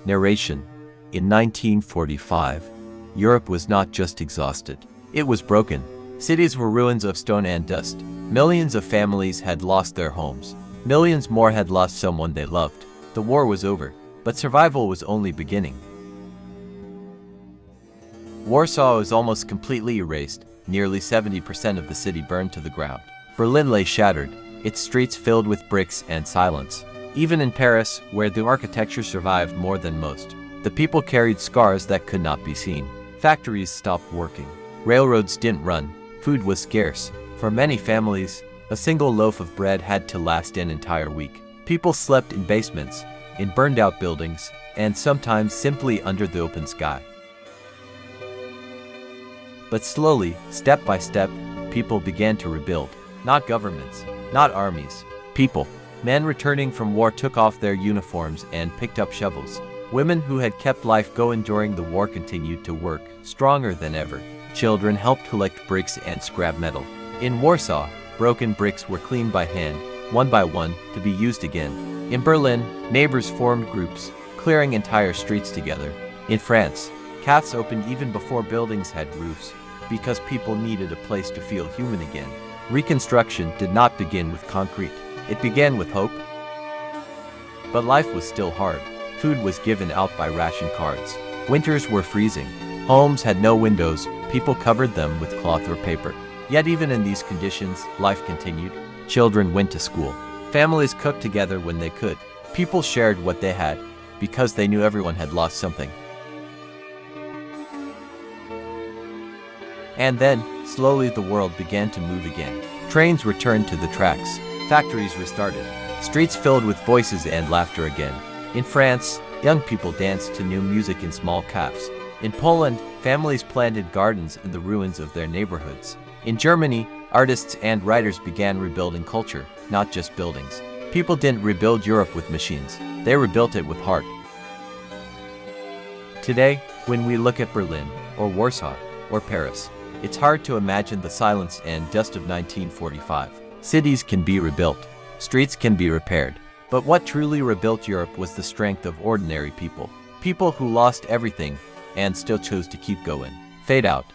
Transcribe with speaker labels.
Speaker 1: Narration. In 1945, Europe was not just exhausted. It was broken. Cities were ruins of stone and dust. Millions of families had lost their homes. Millions more had lost someone they loved. The war was over, but survival was only beginning. Warsaw was almost completely erased. Nearly 70% of the city burned to the ground. Berlin lay shattered, its streets filled with bricks and silence. Even in Paris, where the architecture survived more than most, the people carried scars that could not be seen. Factories stopped working. Railroads didn't run. Food was scarce. For many families, a single loaf of bread had to last an entire week. People slept in basements, in burned-out buildings, and sometimes simply under the open sky. But slowly, step by step, people began to rebuild. Not governments, not armies, people. Men returning from war took off their uniforms and picked up shovels. Women who had kept life going during the war continued to work, stronger than ever. Children helped collect bricks and scrap metal. In Warsaw, broken bricks were cleaned by hand, one by one, to be used again. In Berlin, neighbors formed groups, clearing entire streets together. In France, cafes opened even before buildings had roofs, because people needed a place to feel human again. Reconstruction did not begin with concrete. It began with hope. But life was still hard. Food was given out by ration cards. Winters were freezing. Homes had no windows. People covered them with cloth or paper. Yet even in these conditions, life continued. Children went to school. Families cooked together when they could. People shared what they had, because they knew everyone had lost something. And then, slowly the world began to move again. Trains returned to the tracks. Factories restarted. Streets filled with voices and laughter again. In France, young people danced to new music in small cafes. In Poland, families planted gardens in the ruins of their neighborhoods. In Germany, artists and writers began rebuilding culture, not just buildings. People didn't rebuild Europe with machines. They rebuilt it with heart. Today, when we look at Berlin, or Warsaw, or Paris, it's hard to imagine the silence and dust of 1945. Cities can be rebuilt. Streets can be repaired. But what truly rebuilt Europe was the strength of ordinary people. People who lost everything and still chose to keep going. Fade out.